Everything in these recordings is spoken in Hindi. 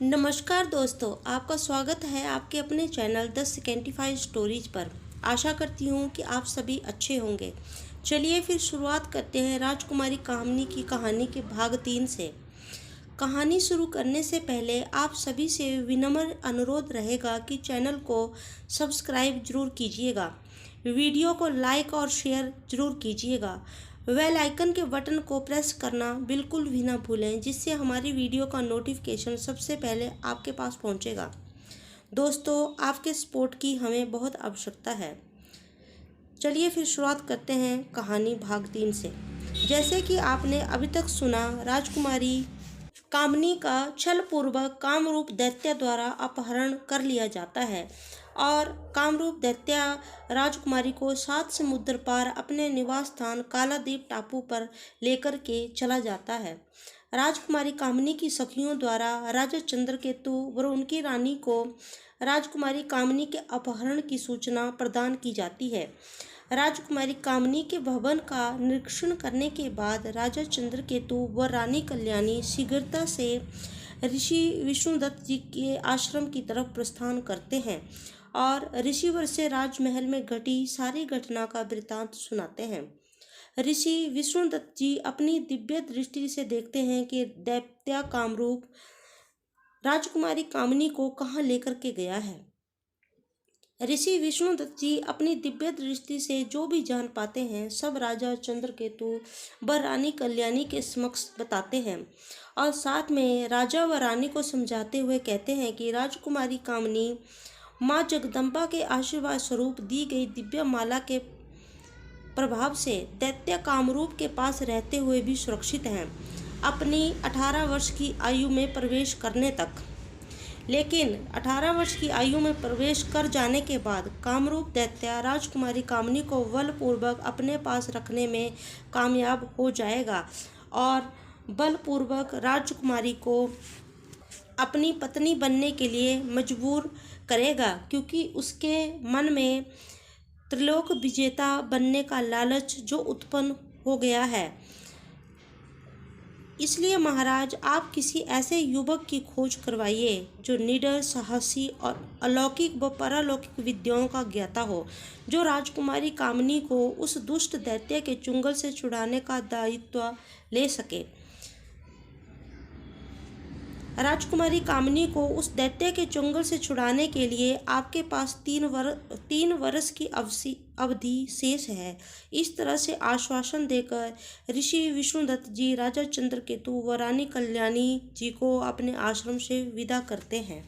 नमस्कार दोस्तों, आपका स्वागत है आपके अपने चैनल द सेकेंटिफाइड स्टोरीज पर। आशा करती हूँ कि आप सभी अच्छे होंगे। चलिए फिर शुरुआत करते हैं राजकुमारी कामनी की कहानी के भाग 3 से। कहानी शुरू करने से पहले आप सभी से विनम्र अनुरोध रहेगा कि चैनल को सब्सक्राइब जरूर कीजिएगा, वीडियो को लाइक और शेयर जरूर कीजिएगा। बेल आइकन के बटन को प्रेस करना बिल्कुल भी ना भूलें, जिससे हमारी वीडियो का नोटिफिकेशन सबसे पहले आपके पास पहुंचेगा। दोस्तों, आपके सपोर्ट की हमें बहुत आवश्यकता है। चलिए फिर शुरुआत करते हैं कहानी भाग 3 से। जैसे कि आपने अभी तक सुना, राजकुमारी कामनी का छलपूर्वक कामरूप दैत्य द्वारा अपहरण कर लिया जाता है और कामरूप दैत्य राजकुमारी को 7 समुद्र पार अपने निवास स्थान कालादीप टापू पर लेकर के चला जाता है। राजकुमारी कामनी की सखियों द्वारा राजा चंद्रकेतु व उनकी रानी को राजकुमारी कामनी के अपहरण की सूचना प्रदान की जाती है। राजकुमारी कामनी के भवन का निरीक्षण करने के बाद राजा चंद्रकेतु व रानी कल्याणी शीघ्रता से ऋषि विष्णुदत्त जी के आश्रम की तरफ प्रस्थान करते हैं और ऋषिवर से राजमहल में घटी सारी घटना का वृत्तांत सुनाते हैं। ऋषि विष्णुदत्त जी अपनी दिव्य दृष्टि से देखते हैं कि दैत्य कामरूप राजकुमारी कामनी को कहाँ लेकर के गया है। ऋषि विष्णुदत्त जी अपनी दिव्य दृष्टि से जो भी जान पाते हैं सब राजा चंद्रकेतु व रानी कल्याणी के समक्ष बताते हैं और साथ में राजा व रानी को समझाते हुए कहते हैं कि राजकुमारी कामनी माँ जगदम्बा के आशीर्वाद स्वरूप दी गई दिव्य माला के प्रभाव से दैत्य कामरूप के पास रहते हुए भी सुरक्षित हैं, अपनी 18 वर्ष की आयु में प्रवेश करने तक। लेकिन 18 वर्ष की आयु में प्रवेश कर जाने के बाद कामरूप दैत्य राजकुमारी कामनी को बलपूर्वक अपने पास रखने में कामयाब हो जाएगा और बलपूर्वक राजकुमारी को अपनी पत्नी बनने के लिए मजबूर करेगा, क्योंकि उसके मन में त्रिलोक विजेता बनने का लालच जो उत्पन्न हो गया है। इसलिए महाराज, आप किसी ऐसे युवक की खोज करवाइए जो निडर, साहसी और अलौकिक व पारलौकिक विद्याओं का ज्ञाता हो, जो राजकुमारी कामनी को उस दुष्ट दैत्य के चुंगल से छुड़ाने का दायित्व ले सके। राजकुमारी कामनी को उस दैत्य के चुंगल से छुड़ाने के लिए आपके पास 3 वर्ष की अवधि शेष है। इस तरह से आश्वासन देकर ऋषि विष्णुदत्त जी राजा चंद्रकेतु व रानी कल्याणी जी को अपने आश्रम से विदा करते हैं।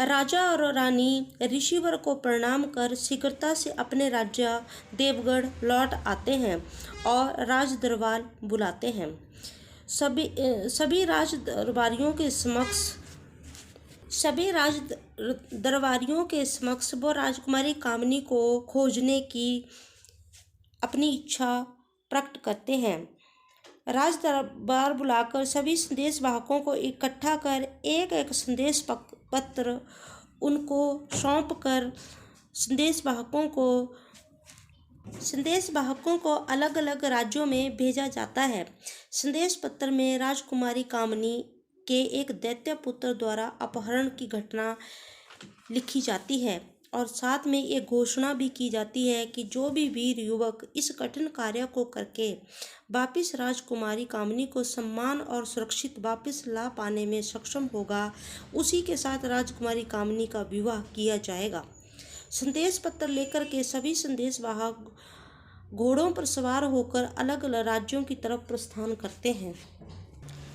राजा और रानी ऋषिवर को प्रणाम कर शीघ्रता से अपने राज्य देवगढ़ लौट आते हैं और राज दरबार बुलाते हैं। सभी राज दरबारियों के समक्ष वो राजकुमारी कामनी को खोजने की अपनी इच्छा प्रकट करते हैं। राज दरबार बुलाकर सभी संदेश वाहकों को इकट्ठा कर एक एक संदेश पत्र उनको सौंप कर संदेश वाहकों को अलग अलग राज्यों में भेजा जाता है। संदेश पत्र में राजकुमारी कामनी के एक दैत्य पुत्र द्वारा अपहरण की घटना लिखी जाती है और साथ में एक घोषणा भी की जाती है कि जो भी वीर युवक इस कठिन कार्य को करके वापिस राजकुमारी कामनी को सम्मान और सुरक्षित वापस ला पाने में सक्षम होगा, उसी के साथ राजकुमारी कामनी का विवाह किया जाएगा। संदेश पत्र लेकर के सभी संदेश वाहक घोड़ों पर सवार होकर अलग अलग राज्यों की तरफ प्रस्थान करते हैं।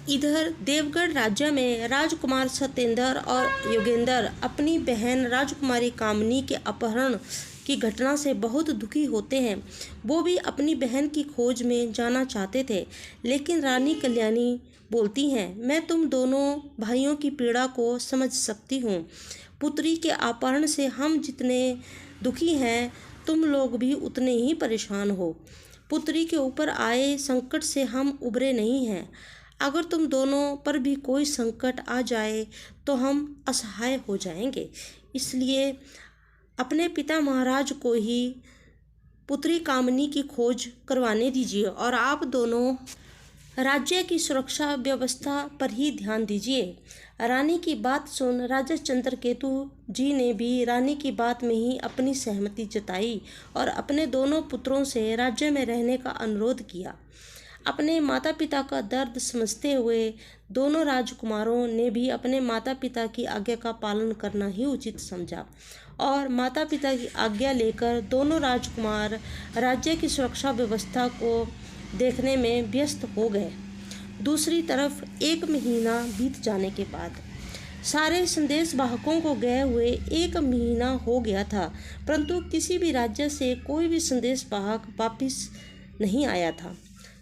इधर देवगढ़ राज्य में राजकुमार सत्येंद्र और योगेंद्र अपनी बहन राजकुमारी कामनी के अपहरण की घटना से बहुत दुखी होते हैं। वो भी अपनी बहन की खोज में जाना चाहते थे, लेकिन रानी कल्याणी बोलती हैं, मैं तुम दोनों भाइयों की पीड़ा को समझ सकती हूँ। पुत्री के अपहरण से हम जितने दुखी हैं, तुम लोग भी उतने ही परेशान हो। पुत्री के ऊपर आए संकट से हम उबरे नहीं हैं। अगर तुम दोनों पर भी कोई संकट आ जाए तो हम असहाय हो जाएंगे। इसलिए अपने पिता महाराज को ही पुत्री कामनी की खोज करवाने दीजिए और आप दोनों राज्य की सुरक्षा व्यवस्था पर ही ध्यान दीजिए। रानी की बात सुन राजा चंद्रकेतु जी ने भी रानी की बात में ही अपनी सहमति जताई और अपने दोनों पुत्रों से राज्य में रहने का अनुरोध किया। अपने माता पिता का दर्द समझते हुए दोनों राजकुमारों ने भी अपने माता पिता की आज्ञा का पालन करना ही उचित समझा और माता पिता की आज्ञा लेकर दोनों राजकुमार राज्य की सुरक्षा व्यवस्था को देखने में व्यस्त हो गए। दूसरी तरफ 1 महीना बीत जाने के बाद सारे संदेश वाहकों को गए हुए 1 महीना हो गया था, परंतु किसी भी राज्य से कोई भी संदेश वाहक वापिस नहीं आया था।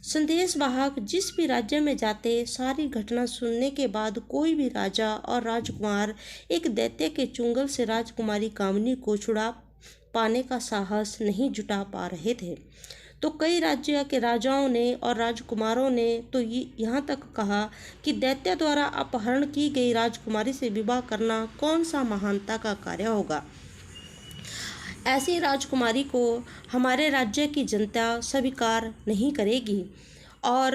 संदेश वाहक जिस भी राज्य में जाते, सारी घटना सुनने के बाद कोई भी राजा और राजकुमार एक दैत्य के चुंगल से राजकुमारी कामिनी को छुड़ा पाने का साहस नहीं जुटा पा रहे थे। तो कई राज्य के राजाओं ने और राजकुमारों ने तो यहाँ तक कहा कि दैत्य द्वारा अपहरण की गई राजकुमारी से विवाह करना कौन सा महानता का कार्य होगा। ऐसी राजकुमारी को हमारे राज्य की जनता स्वीकार नहीं करेगी और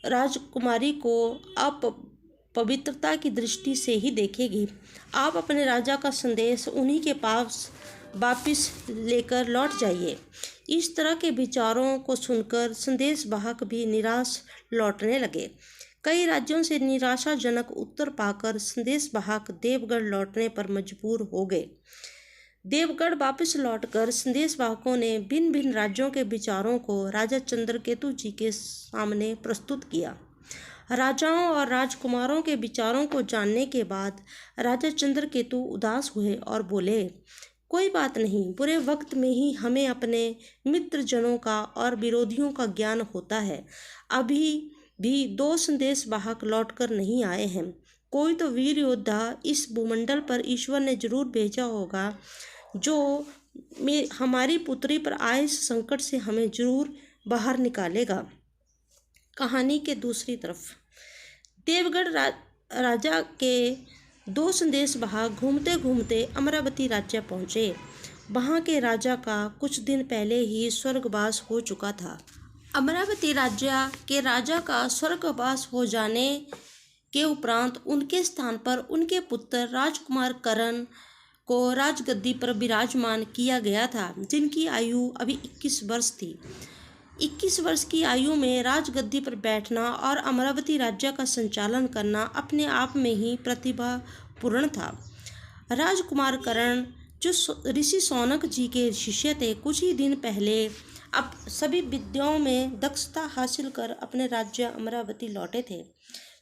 राजकुमारी को आप पवित्रता की दृष्टि से ही देखेगी। आप अपने राजा का संदेश उन्हीं के पास वापिस लेकर लौट जाइए। इस तरह के विचारों को सुनकर संदेश वाहक भी निराश लौटने लगे। कई राज्यों से निराशाजनक उत्तर पाकर संदेश वाहक देवगढ़ लौटने पर मजबूर हो गए। देवगढ़ वापस लौटकर संदेश वाहकों ने भिन्न भिन्न राज्यों के विचारों को राजा चंद्रकेतु जी के सामने प्रस्तुत किया। राजाओं और राजकुमारों के विचारों को जानने के बाद राजा चंद्रकेतु उदास हुए और बोले, कोई बात नहीं, बुरे वक्त में ही हमें अपने मित्रजनों का और विरोधियों का ज्ञान होता है। अभी भी 2 संदेश वाहक लौटकर नहीं आए हैं। कोई तो वीर योद्धा इस भूमंडल पर ईश्वर ने जरूर भेजा होगा जो हमारी पुत्री पर आए इस संकट से हमें जरूर बाहर निकालेगा। कहानी के दूसरी तरफ देवगढ़ राजा के 2 संदेश वाहक घूमते घूमते अमरावती राज्य पहुँचे। वहाँ के राजा का कुछ दिन पहले ही स्वर्गवास हो चुका था। अमरावती राज्य के राजा का स्वर्गवास हो जाने के उपरांत उनके स्थान पर उनके पुत्र राजकुमार करण को राजगद्दी पर विराजमान किया गया था, जिनकी आयु अभी 21 वर्ष थी। 21 वर्ष की आयु में राजगद्दी पर बैठना और अमरावती राज्य का संचालन करना अपने आप में ही प्रतिभापूर्ण था। राजकुमार करण जो ऋषि शौनक जी के शिष्य थे, कुछ ही दिन पहले अब सभी विद्याओं में दक्षता हासिल कर अपने राज्य अमरावती लौटे थे।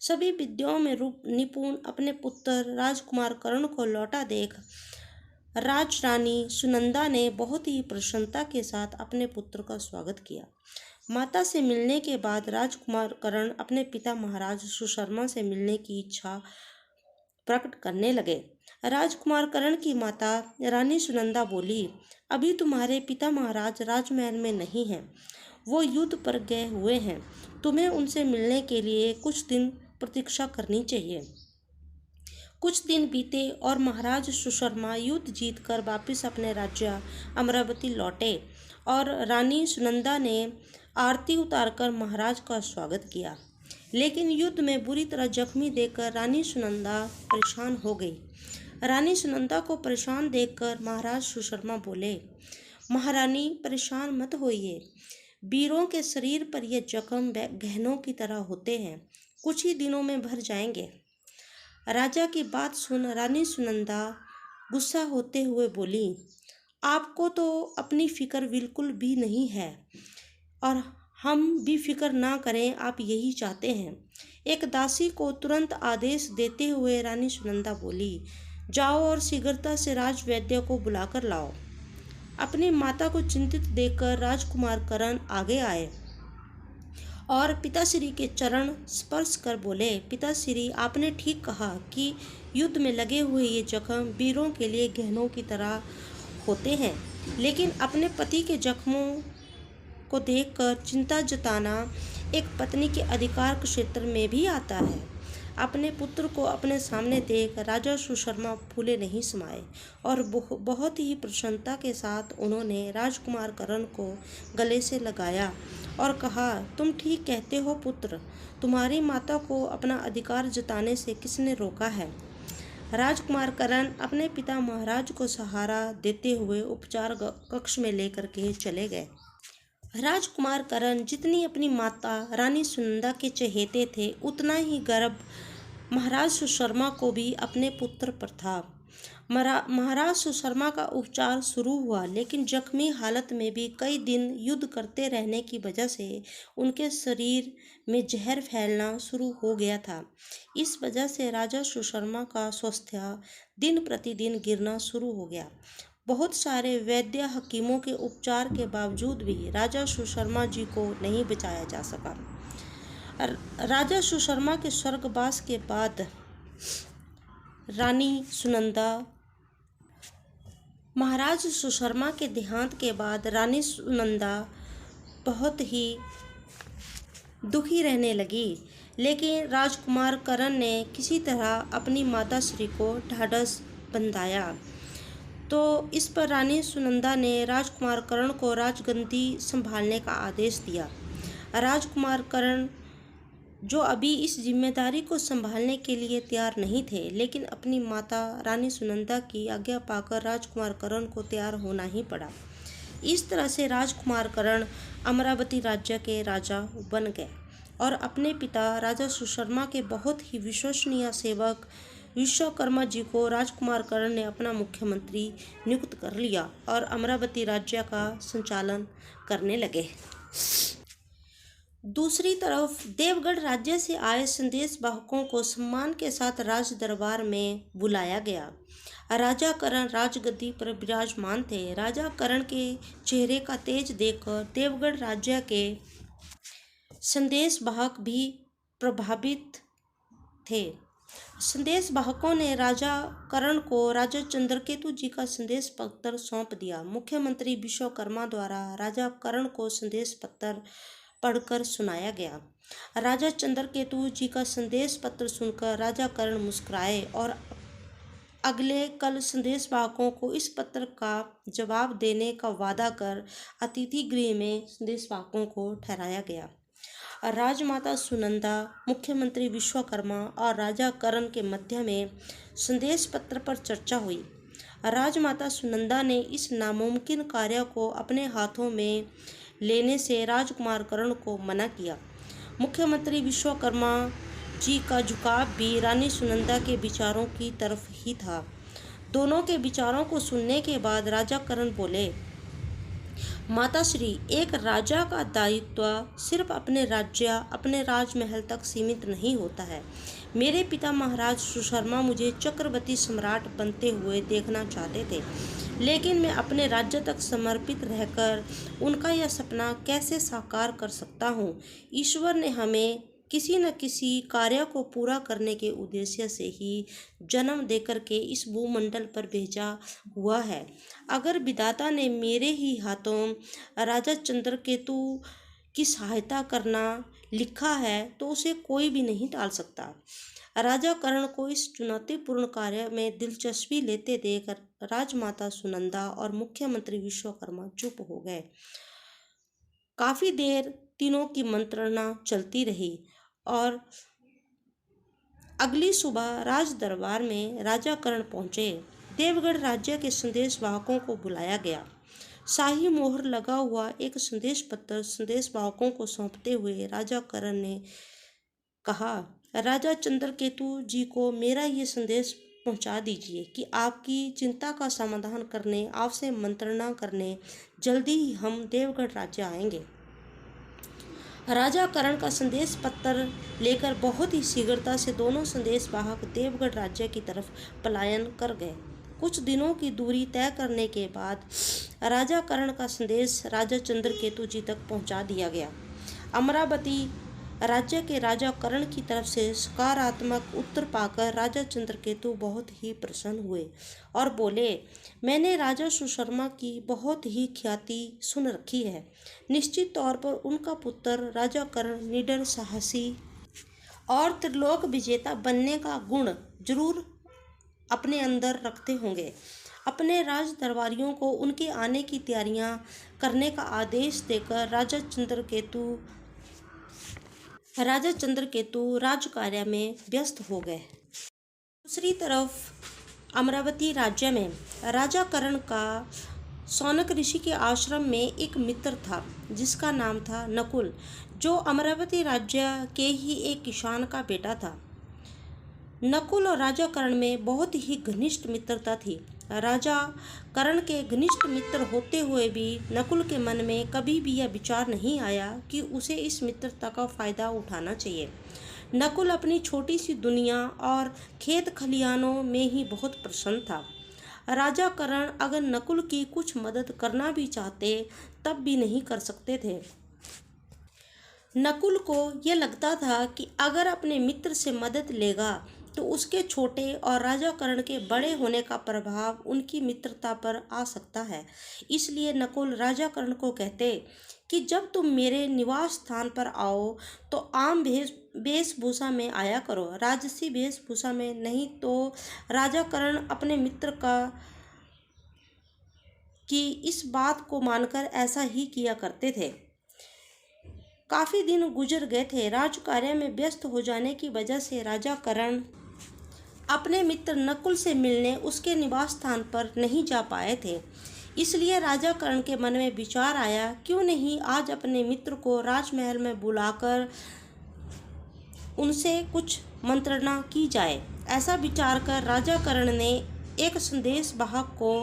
सभी विद्याओं में निपुण अपने पुत्र राजकुमार कर्ण को लौटा देख राजरानी सुनंदा ने बहुत ही प्रसन्नता के साथ अपने पुत्र का स्वागत किया। माता से मिलने के बाद राजकुमार कर्ण अपने पिता महाराज सुशर्मा से मिलने की इच्छा प्रकट करने लगे। राजकुमार कर्ण की माता रानी सुनंदा बोली, अभी तुम्हारे पिता महाराज राजमहल में नहीं हैं, वो युद्ध पर गए हुए हैं। तुम्हें उनसे मिलने के लिए कुछ दिन प्रतीक्षा करनी चाहिए। कुछ दिन बीते और महाराज सुशर्मा युद्ध जीतकर वापस अपने राज्य अमरावती लौटे और रानी सुनंदा ने आरती उतारकर महाराज का स्वागत किया। लेकिन युद्ध में बुरी तरह जख्मी देखकर रानी सुनंदा परेशान हो गई। रानी सुनंदा को परेशान देखकर महाराज सुशर्मा बोले, महारानी परेशान मत होइए, वीरों के शरीर पर ये जख्म गहनों की तरह होते हैं, कुछ ही दिनों में भर जाएंगे। राजा की बात सुन रानी सुनंदा गुस्सा होते हुए बोली, आपको तो अपनी फिक्र बिल्कुल भी नहीं है और हम भी फिक्र ना करें, आप यही चाहते हैं। एक दासी को तुरंत आदेश देते हुए रानी सुनंदा बोली, जाओ और शीघ्रता से राजवैद्य को बुलाकर लाओ। अपनी माता को चिंतित देखकर राजकुमार कर्ण आगे आए और पिताश्री के चरण स्पर्श कर बोले, पिताश्री आपने ठीक कहा कि युद्ध में लगे हुए ये जख्म वीरों के लिए गहनों की तरह होते हैं, लेकिन अपने पति के जख्मों को देखकर चिंता जताना एक पत्नी के अधिकार क्षेत्र में भी आता है। अपने पुत्र को अपने सामने देख राजा सुशर्मा फूले नहीं समाए और बहुत ही प्रसन्नता के साथ उन्होंने राजकुमार कर्ण को गले से लगाया और कहा, तुम ठीक कहते हो पुत्र, तुम्हारी माता को अपना अधिकार जताने से किसने रोका है। राजकुमार करण अपने पिता महाराज को सहारा देते हुए उपचार कक्ष में लेकर के चले गए। राजकुमार करण जितनी अपनी माता रानी सुनंदा के चहेते थे, उतना ही गर्व महाराज सुशर्मा को भी अपने पुत्र पर था। महाराज सुशर्मा का उपचार शुरू हुआ, लेकिन जख्मी हालत में भी कई दिन युद्ध करते रहने की वजह से उनके शरीर में जहर फैलना शुरू हो गया था। इस वजह से राजा सुशर्मा का स्वास्थ्य दिन प्रतिदिन गिरना शुरू हो गया। बहुत सारे वैद्य हकीमों के उपचार के बावजूद भी राजा सुशर्मा जी को नहीं बचाया जा सका। राजा सुशर्मा के स्वर्गवास के बाद रानी सुनंदा महाराज सुशर्मा के देहांत के बाद रानी सुनंदा बहुत ही दुखी रहने लगी, लेकिन राजकुमार करण ने किसी तरह अपनी माता श्री को ढाढ़स बंधाया। तो इस पर रानी सुनंदा ने राजकुमार करण को राजगद्दी संभालने का आदेश दिया। राजकुमार करण, जो अभी इस जिम्मेदारी को संभालने के लिए तैयार नहीं थे, लेकिन अपनी माता रानी सुनंदा की आज्ञा पाकर राजकुमार करण को तैयार होना ही पड़ा। इस तरह से राजकुमार करण अमरावती राज्य के राजा बन गए और अपने पिता राजा सुशर्मा के बहुत ही विश्वसनीय सेवक विश्वकर्मा जी को राजकुमार करण ने अपना मुख्यमंत्री नियुक्त कर लिया और अमरावती राज्य का संचालन करने लगे। दूसरी तरफ देवगढ़ राज्य से आए संदेश वाहकों को सम्मान के साथ राज दरबार में बुलाया गया। राजा करण राजगद्दी पर विराजमान थे। राजा करण के चेहरे का तेज देखकर देवगढ़ राज्य के संदेश वाहक भी प्रभावित थे। संदेश वाहकों ने राजा करण को राजा चंद्रकेतु जी का संदेश पत्र सौंप दिया। मुख्यमंत्री विश्वकर्मा द्वारा राजा करण को संदेश पत्र पढ़कर सुनाया गया। राजा चंद्रकेतु जी का संदेश पत्र सुनकर राजा करण मुस्कुराए और अगले कल संदेश वाहकों को इस पत्र का जवाब देने का वादा कर अतिथि गृह में संदेश वाहकों को ठहराया गया। राजमाता सुनंदा, मुख्यमंत्री विश्वकर्मा और राजा करण के मध्य में संदेश पत्र पर चर्चा हुई। राजमाता सुनंदा ने इस नामुमकिन कार्य को अपने हाथों में लेने से राजकुमार करण को मना किया। मुख्यमंत्री विश्वकर्मा जी का झुकाव भी रानी सुनंदा के विचारों की तरफ ही था। दोनों के विचारों को सुनने के बाद राजा करण बोले, माताश्री, एक राजा का दायित्व सिर्फ अपने राज्य, अपने राजमहल तक सीमित नहीं होता है। मेरे पिता महाराज सुशर्मा मुझे चक्रवर्ती सम्राट बनते हुए देखना चाहते थे, लेकिन मैं अपने राज्य तक समर्पित रहकर उनका यह सपना कैसे साकार कर सकता हूँ। ईश्वर ने हमें किसी न किसी कार्य को पूरा करने के उद्देश्य से ही जन्म देकर के इस भूमंडल पर भेजा हुआ है। अगर विधाता ने मेरे ही हाथों राजा चंद्रकेतु की सहायता करना लिखा है तो उसे कोई भी नहीं टाल सकता। राजा कर्ण को इस चुनौतीपूर्ण कार्य में दिलचस्पी लेते देख राजमाता सुनंदा और मुख्यमंत्री विश्वकर्मा चुप हो गए। काफी देर तीनों की मंत्रणा चलती रही और अगली सुबह राज दरबार में राजा कर्ण पहुंचे। देवगढ़ राज्य के संदेश वाहकों को बुलाया गया। शाही मोहर लगा हुआ एक संदेश पत्र संदेश वाहकों को सौंपते हुए राजा कर्ण ने कहा, राजा चंद्रकेतु जी को मेरा ये संदेश पहुंचा दीजिए कि आपकी चिंता का समाधान करने, आपसे मंत्रणा करने जल्दी ही हम देवगढ़ राज्य आएंगे। राजा कर्ण का संदेश पत्र लेकर बहुत ही शीघ्रता से दोनों संदेश वाहक देवगढ़ राज्य की तरफ पलायन कर गए। कुछ दिनों की दूरी तय करने के बाद राजा कर्ण का संदेश राजा चंद्रकेतु जी तक पहुंचा दिया गया। अमरावती राज्य के राजा कर्ण की तरफ से सकारात्मक उत्तर पाकर राजा चंद्रकेतु बहुत ही प्रसन्न हुए और बोले, मैंने राजा सुशर्मा की बहुत ही ख्याति सुन रखी है। निश्चित तौर पर उनका पुत्र राजा कर्ण निडर, साहसी और त्रिलोक विजेता बनने का गुण जरूर अपने अंदर रखते होंगे। अपने राज दरबारियों को उनके आने की तैयारियां करने का आदेश देकर राजा चंद्रकेतु राज कार्य में व्यस्त हो गए। दूसरी तरफ अमरावती राज्य में राजा कर्ण का शौनक ऋषि के आश्रम में एक मित्र था जिसका नाम था नकुल, जो अमरावती राज्य के ही एक किसान का बेटा था। नकुल और राजा कर्ण में बहुत ही घनिष्ठ मित्रता थी। राजा कर्ण के घनिष्ठ मित्र होते हुए भी नकुल के मन में कभी भी यह विचार नहीं आया कि उसे इस मित्रता का फायदा उठाना चाहिए। नकुल अपनी छोटी सी दुनिया और खेत खलिहानों में ही बहुत प्रसन्न था। राजा कर्ण अगर नकुल की कुछ मदद करना भी चाहते तब भी नहीं कर सकते थे। नकुल को यह लगता था कि अगर अपने मित्र से मदद लेगा तो उसके छोटे और राजा कर्ण के बड़े होने का प्रभाव उनकी मित्रता पर आ सकता है। इसलिए नकुल राजा कर्ण को कहते कि जब तुम मेरे निवास स्थान पर आओ तो आम वेशभूषा में आया करो, राजसी वेशभूषा में नहीं। तो राजा कर्ण अपने मित्र की इस बात को मानकर ऐसा ही किया करते थे। काफी दिन गुजर गए थे। राज कार्य में व्यस्त हो जाने की वजह से राजा कर्ण अपने मित्र नकुल से मिलने उसके निवास स्थान पर नहीं जा पाए थे। इसलिए राजा कर्ण के मन में विचार आया, क्यों नहीं आज अपने मित्र को राजमहल में बुलाकर उनसे कुछ मंत्रणा की जाए। ऐसा विचार कर राजा कर्ण ने एक संदेश वाहक को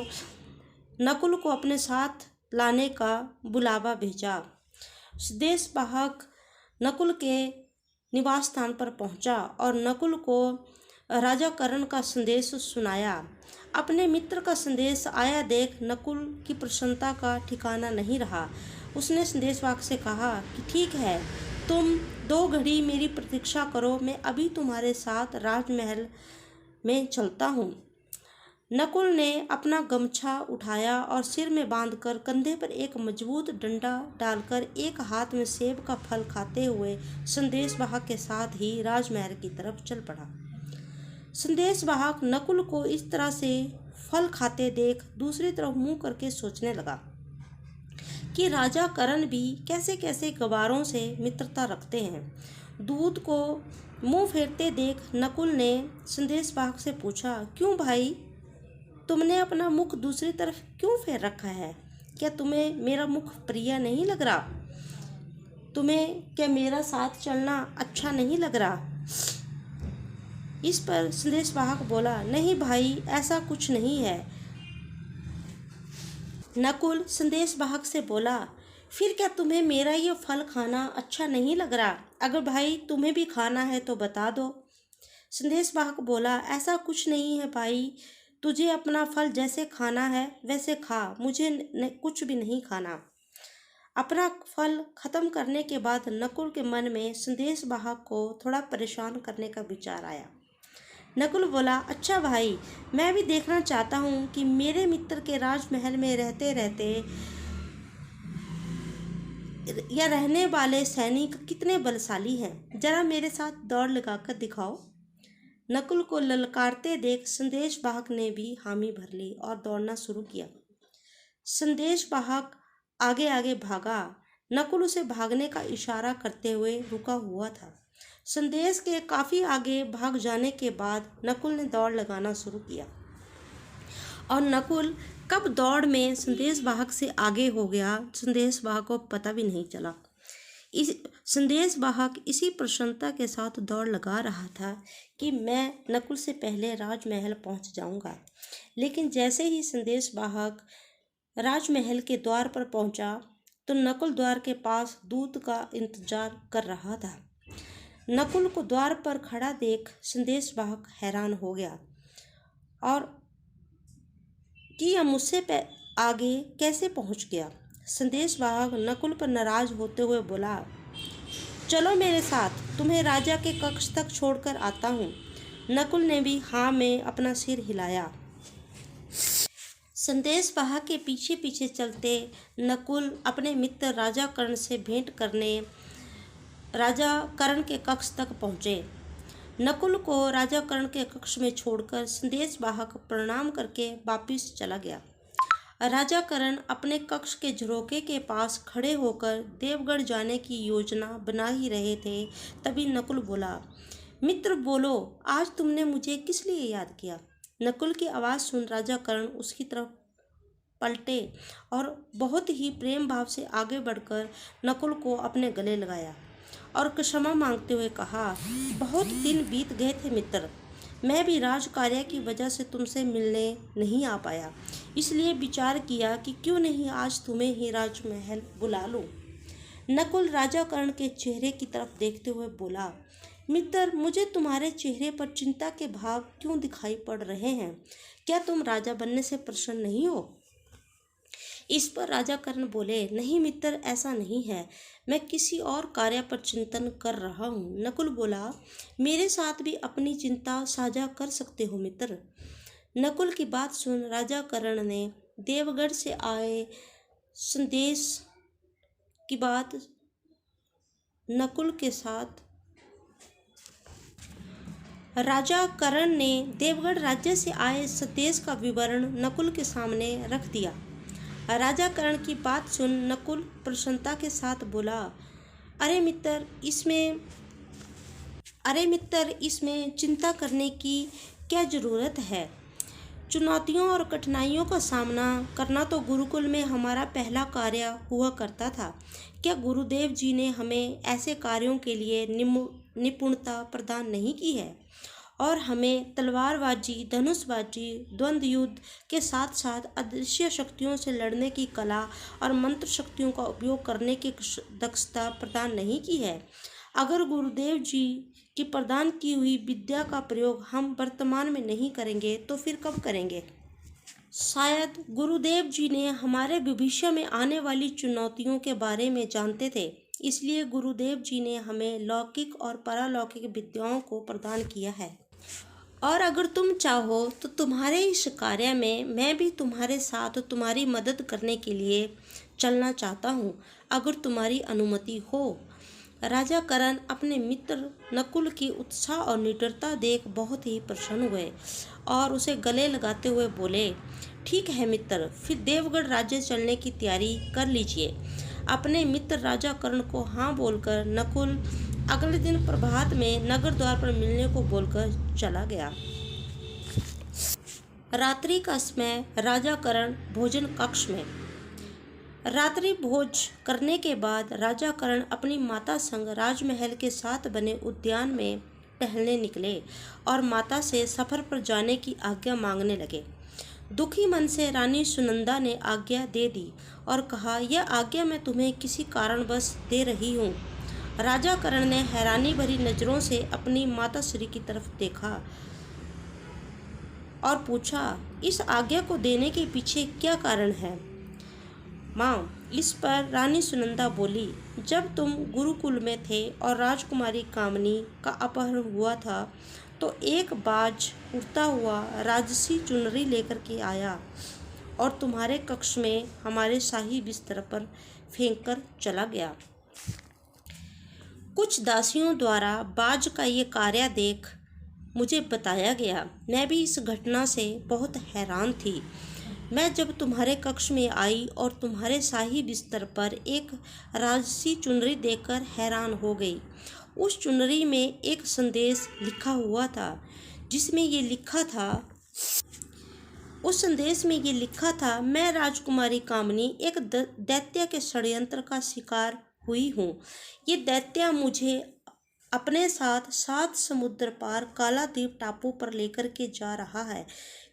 नकुल को अपने साथ लाने का बुलावा भेजा। संदेश वाहक नकुल के निवास स्थान पर पहुंचा और नकुल को राजा कर्ण का संदेश सुनाया। अपने मित्र का संदेश आया देख नकुल की प्रसन्नता का ठिकाना नहीं रहा। उसने संदेशवाहक से कहा कि ठीक है, तुम 2 घड़ी मेरी प्रतीक्षा करो, मैं अभी तुम्हारे साथ राजमहल में चलता हूँ। नकुल ने अपना गमछा उठाया और सिर में बांधकर कंधे पर एक मजबूत डंडा डालकर एक हाथ में सेब का फल खाते हुए संदेशवाहक के साथ ही राजमहल की तरफ चल पड़ा। संदेशवाहक नकुल को इस तरह से फल खाते देख दूसरी तरफ मुंह करके सोचने लगा कि राजा कर्ण भी कैसे कैसे गवारों से मित्रता रखते हैं। दूध को मुंह फेरते देख नकुल ने संदेशवाहक से पूछा, क्यों भाई, तुमने अपना मुख दूसरी तरफ क्यों फेर रखा है? क्या तुम्हें मेरा मुख प्रिय नहीं लग रहा? तुम्हें क्या मेरा साथ चलना अच्छा नहीं लग रहा? इस पर संदेशवाहक बोला, नहीं भाई, ऐसा कुछ नहीं है। नकुल संदेशवाहक से बोला, फिर क्या तुम्हें मेरा ये फल खाना अच्छा नहीं लग रहा? अगर भाई तुम्हें भी खाना है तो बता दो। संदेशवाहक बोला, ऐसा कुछ नहीं है भाई, तुझे अपना फल जैसे खाना है वैसे खा, मुझे कुछ भी नहीं खाना। अपना फल खत्म करने के बाद नकुल के मन में संदेशवाहक को थोड़ा परेशान करने का विचार आया। नकुल बोला, अच्छा भाई, मैं भी देखना चाहता हूँ कि मेरे मित्र के राजमहल में रहते रहते या रहने वाले सैनिक कितने बलशाली हैं, जरा मेरे साथ दौड़ लगाकर दिखाओ। नकुल को ललकारते देख संदेशवाहक ने भी हामी भर ली और दौड़ना शुरू किया। संदेशवाहक आगे आगे भागा। नकुल उसे भागने का इशारा करते हुए रुका हुआ था। संदेश के काफी आगे भाग जाने के बाद नकुल ने दौड़ लगाना शुरू किया और नकुल कब दौड़ में संदेशवाहक से आगे हो गया, संदेशवाहक को पता भी नहीं चला। इस संदेशवाहक इसी प्रसन्नता के साथ दौड़ लगा रहा था कि मैं नकुल से पहले राजमहल पहुंच जाऊंगा। लेकिन जैसे ही संदेशवाहक राजमहल के द्वार पर पहुंचा तो नकुल द्वार के पास दूत का इंतजार कर रहा था। नकुल को द्वार पर खड़ा देख संदेशवाहक हैरान हो गया और कि यह मुझसे आगे कैसे पहुंच गया। संदेशवाहक नकुल पर नाराज होते हुए बोला, चलो मेरे साथ, तुम्हें राजा के कक्ष तक छोड़कर आता हूँ। नकुल ने भी हाँ में अपना सिर हिलाया। संदेशवाहक के पीछे पीछे चलते नकुल अपने मित्र राजा कर्ण से भेंट करने राजा कर्ण के कक्ष तक पहुँचे। नकुल को राजा कर्ण के कक्ष में छोड़कर संदेश वाहक प्रणाम करके वापिस चला गया। राजा कर्ण अपने कक्ष के झरोखे के पास खड़े होकर देवगढ़ जाने की योजना बना ही रहे थे, तभी नकुल बोला, मित्र बोलो, आज तुमने मुझे किस लिए याद किया। नकुल की आवाज़ सुन राजा कर्ण उसकी तरफ पलटे और बहुत ही प्रेम भाव से आगे बढ़कर नकुल को अपने गले लगाया और क्षमा मांगते हुए कहा, बहुत दिन बीत गए थे मित्र, मैं भी राजकार्य की वजह से तुमसे मिलने नहीं आ पाया, इसलिए विचार किया कि क्यों नहीं आज तुम्हें ही राजमहल बुला लूं। नकुल राजा कर्ण के चेहरे की तरफ देखते हुए बोला, मित्र, मुझे तुम्हारे चेहरे पर चिंता के भाव क्यों दिखाई पड़ रहे हैं? क्या तुम राजा बनने से प्रसन्न नहीं हो? इस पर राजा कर्ण बोले, नहीं मित्र, ऐसा नहीं है, मैं किसी और कार्य पर चिंतन कर रहा हूँ। नकुल बोला, मेरे साथ भी अपनी चिंता साझा कर सकते हो मित्र। नकुल की बात सुन राजा कर्ण ने देवगढ़ से आए संदेश की बात नकुल के साथ राजा कर्ण ने देवगढ़ राज्य से आए संदेश का विवरण नकुल के सामने रख दिया। राजा कर्ण की बात सुन नकुल प्रसन्नता के साथ बोला, अरे मित्र, इसमें चिंता करने की क्या ज़रूरत है? चुनौतियों और कठिनाइयों का सामना करना तो गुरुकुल में हमारा पहला कार्य हुआ करता था। क्या गुरुदेव जी ने हमें ऐसे कार्यों के लिए निपुणता प्रदान नहीं की है और हमें तलवारबाजी, धनुषबाजी, द्वंद्व युद्ध के साथ साथ अदृश्य शक्तियों से लड़ने की कला और मंत्र शक्तियों का उपयोग करने की दक्षता प्रदान नहीं की है? अगर गुरुदेव जी की प्रदान की हुई विद्या का प्रयोग हम वर्तमान में नहीं करेंगे तो फिर कब करेंगे? शायद गुरुदेव जी ने हमारे भविष्य में आने वाली चुनौतियों के बारे में जानते थे, इसलिए गुरुदेव जी ने हमें लौकिक और पारलौकिक विद्याओं को प्रदान किया है। और अगर तुम चाहो तो तुम्हारे इस कार्य में मैं भी तुम्हारे साथ तुम्हारी मदद करने के लिए चलना चाहता हूँ, अगर तुम्हारी अनुमति हो। राजा कर्ण अपने मित्र नकुल की उत्साह और निडरता देख बहुत ही प्रसन्न हुए और उसे गले लगाते हुए बोले, ठीक है मित्र, फिर देवगढ़ राज्य चलने की तैयारी कर लीजिए। अपने मित्र राजा कर्ण को हाँ बोलकर नकुल अगले दिन प्रभात में नगर द्वार पर मिलने को बोलकर चला गया। रात्रि का समय राजा कर्ण भोजन कक्ष में। रात्रि भोज करने के बाद राजा कर्ण अपनी माता संग राजमहल के साथ बने उद्यान में टहलने निकले और माता से सफर पर जाने की आज्ञा मांगने लगे। दुखी मन से रानी सुनंदा ने आज्ञा दे दी और कहा, यह आज्ञा मैं तुम्हें किसी कारणवश दे रही हूँ। राजा कर्ण ने हैरानी भरी नजरों से अपनी माता श्री की तरफ देखा और पूछा, इस आज्ञा को देने के पीछे क्या कारण है माँ? इस पर रानी सुनंदा बोली, जब तुम गुरुकुल में थे और राजकुमारी कामनी का अपहरण हुआ था तो एक बाज उड़ता हुआ राजसी चुनरी लेकर के आया और तुम्हारे कक्ष में हमारे शाही बिस्तर पर फेंक कर चला गया। कुछ दासियों द्वारा बाज का ये कार्य देख मुझे बताया गया। मैं भी इस घटना से बहुत हैरान थी। मैं जब तुम्हारे कक्ष में आई और तुम्हारे शाही बिस्तर पर एक राजसी चुनरी देखकर हैरान हो गई। उस चुनरी में एक संदेश लिखा हुआ था, जिसमें ये लिखा था उस संदेश में ये लिखा था, मैं राजकुमारी कामनी एक दैत्य के षड्यंत्र का शिकार हुई हूँ। ये दैत्य मुझे अपने साथ 7 समुद्र पार कालादीप टापू पर लेकर के जा रहा है।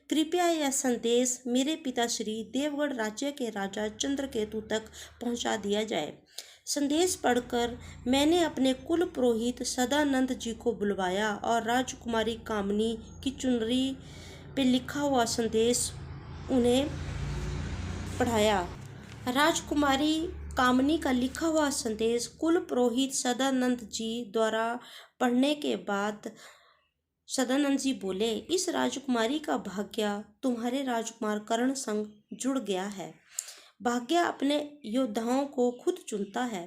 कृपया यह संदेश मेरे पिताश्री देवगढ़ राज्य के राजा चंद्रकेतु तक पहुंचा दिया जाए। संदेश पढ़कर मैंने अपने कुल पुरोहित सदानंद जी को बुलवाया और राजकुमारी कामनी की चुनरी पे लिखा हुआ संदेश उन्हें पढ़ाया। राजकुमारी कामनी का लिखा हुआ संदेश कुल पुरोहित सदानंद जी द्वारा पढ़ने के बाद सदानंद जी बोले, इस राजकुमारी का भाग्य तुम्हारे राजकुमार कर्ण संग जुड़ गया है। भाग्य अपने योद्धाओं को खुद चुनता है,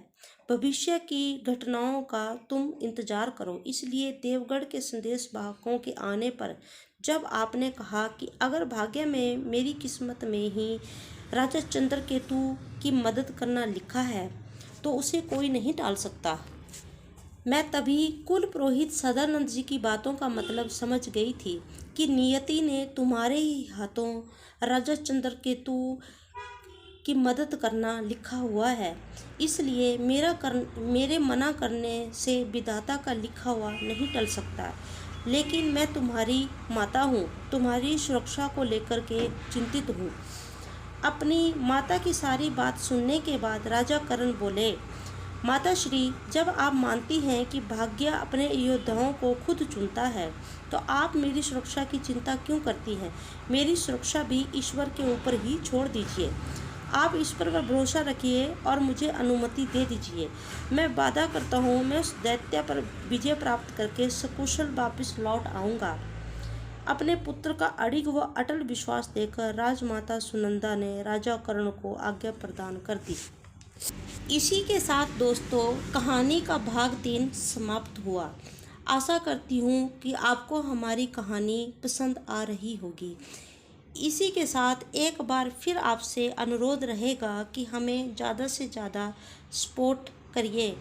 भविष्य की घटनाओं का तुम इंतजार करो। इसलिए देवगढ़ के संदेश वाहकों के आने पर जब आपने कहा कि अगर भाग्य में, मेरी किस्मत में ही राजा चंद्रकेतु की मदद करना लिखा है तो उसे कोई नहीं टाल सकता। मैं तभी कुल पुरोहित सदानंद जी की बातों का मतलब समझ गई थी कि नियति ने तुम्हारे ही हाथों राजा चंद्रकेतु की मदद करना लिखा हुआ है। इसलिए मेरे मना करने से विधाता का लिखा हुआ नहीं टल सकता। लेकिन मैं तुम्हारी माता हूँ, तुम्हारी सुरक्षा को लेकर के चिंतित हूँ। अपनी माता की सारी बात सुनने के बाद राजा कर्ण बोले, माता श्री, जब आप मानती हैं कि भाग्य अपने योद्धाओं को खुद चुनता है तो आप मेरी सुरक्षा की चिंता क्यों करती हैं? मेरी सुरक्षा भी ईश्वर के ऊपर ही छोड़ दीजिए। आप ईश्वर पर भरोसा रखिए और मुझे अनुमति दे दीजिए। मैं वादा करता हूँ, मैं उस दैत्य पर विजय प्राप्त करके सकुशल वापस लौट आऊँगा। अपने पुत्र का अडिग व अटल विश्वास देकर राजमाता सुनंदा ने राजा कर्ण को आज्ञा प्रदान कर दी। इसी के साथ दोस्तों कहानी का भाग 3 समाप्त हुआ। आशा करती हूँ कि आपको हमारी कहानी पसंद आ रही होगी। इसी के साथ एक बार फिर आपसे अनुरोध रहेगा कि हमें ज़्यादा से ज़्यादा सपोर्ट करिए।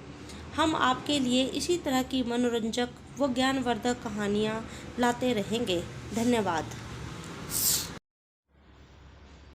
हम आपके लिए इसी तरह की मनोरंजक व ज्ञानवर्धक कहानियाँ लाते रहेंगे। धन्यवाद।